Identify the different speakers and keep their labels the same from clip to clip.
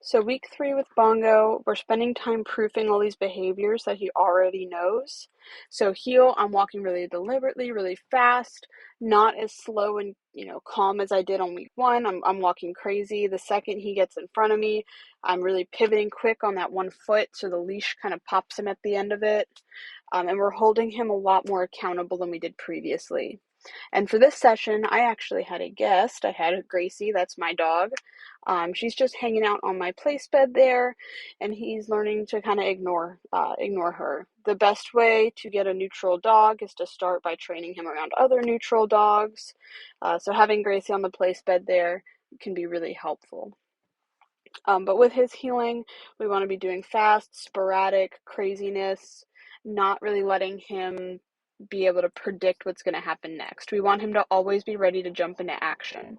Speaker 1: So week 3 with Bongo, we're spending time proofing all these behaviors that he already knows. So heel, I'm walking really deliberately, really fast, not as slow and calm as I did on week 1. I'm walking crazy. The second he gets in front of me, I'm really pivoting quick on that one foot, so the leash kind of pops him at the end of it. And we're holding him a lot more accountable than we did previously. And for this session, I actually had a guest. I had Gracie, that's my dog. She's just hanging out on my place bed there, and he's learning to kind of ignore her. The best way to get a neutral dog is to start by training him around other neutral dogs. So having Gracie on the place bed there can be really helpful. But with his healing, we want to be doing fast, sporadic craziness, not really letting him be able to predict what's going to happen next. We want him to always be ready to jump into action.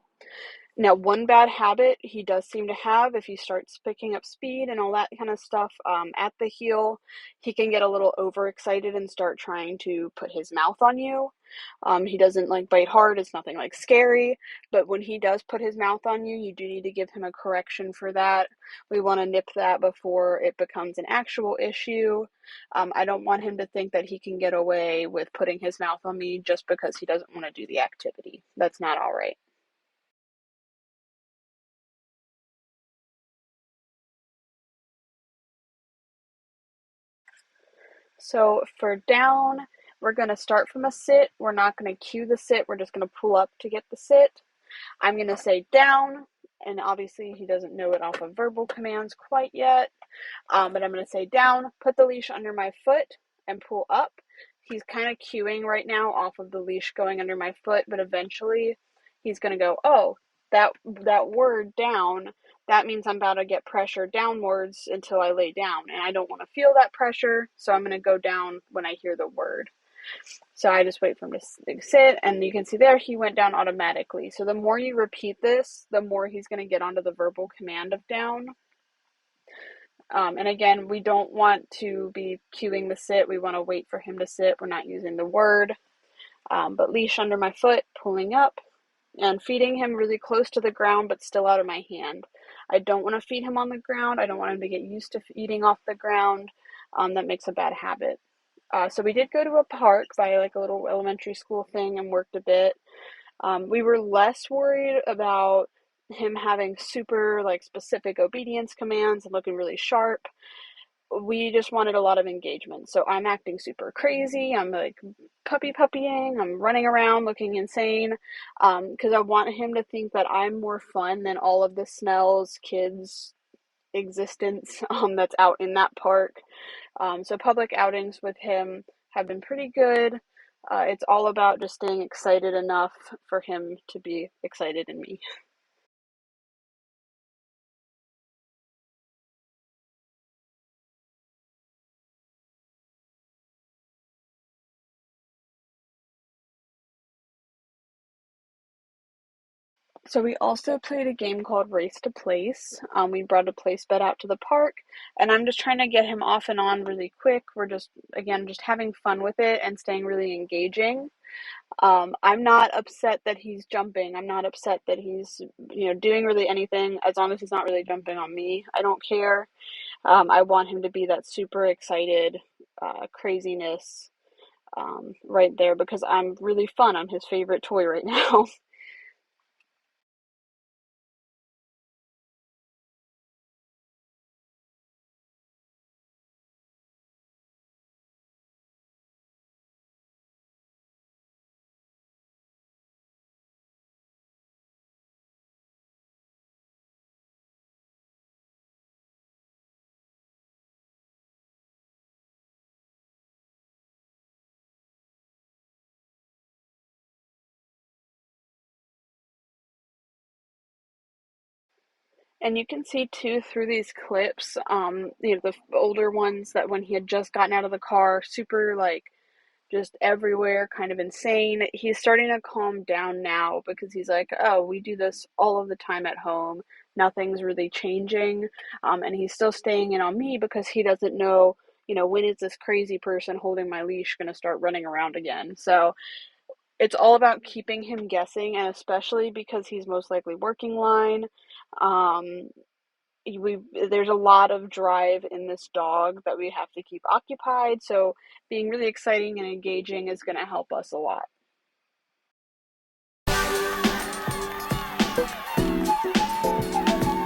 Speaker 1: Now, one bad habit he does seem to have, if he starts picking up speed and all that kind of stuff at the heel, he can get a little overexcited and start trying to put his mouth on you. He doesn't bite hard, it's nothing scary, but when he does put his mouth on you, you do need to give him a correction for that. We want to nip that before it becomes an actual issue. I don't want him to think that he can get away with putting his mouth on me just because he doesn't want to do the activity. That's not all right. So for down, we're going to start from a sit. We're not going to cue the sit. We're just going to pull up to get the sit. I'm going to say down, and obviously he doesn't know it off of verbal commands quite yet. But I'm going to say down, put the leash under my foot, and pull up. He's kind of cueing right now off of the leash going under my foot, but eventually he's going to go, oh, that word down, that means I'm about to get pressure downwards until I lay down, and I don't want to feel that pressure, so I'm going to go down when I hear the word. So I just wait for him to sit, and you can see there he went down automatically. So the more you repeat this, the more he's going to get onto the verbal command of down. And again, we don't want to be cueing the sit. We want to wait for him to sit. We're not using the word. But leash under my foot, pulling up, and feeding him really close to the ground, but still out of my hand. I don't want to feed him on the ground. I don't want him to get used to eating off the ground. That makes a bad habit. So we did go to a park by a little elementary school thing and worked a bit. We were less worried about him having super specific obedience commands and looking really sharp. We just wanted a lot of engagement. So I'm acting super crazy. I'm puppying. I'm running around looking insane because I want him to think that I'm more fun than all of the Snell's kids' existence that's out in that park. So public outings with him have been pretty good. It's all about just staying excited enough for him to be excited in me. So we also played a game called Race to Place. We brought a place bet out to the park, and I'm just trying to get him off and on really quick. We're just having fun with it and staying really engaging. I'm not upset that he's jumping. I'm not upset that he's, doing really anything as long as he's not really jumping on me. I don't care. I want him to be that super excited craziness right there because I'm really fun. I'm his favorite toy right now. And you can see too through these clips, the older ones that when he had just gotten out of the car, super just everywhere, kind of insane. He's starting to calm down now because he's like, oh, we do this all of the time at home. Nothing's really changing. And he's still staying in on me because he doesn't know, when is this crazy person holding my leash going to start running around again? So it's all about keeping him guessing, and especially because he's most likely working line. Um, there's a lot of drive in this dog that we have to keep occupied. So being really exciting and engaging is going to help us a lot.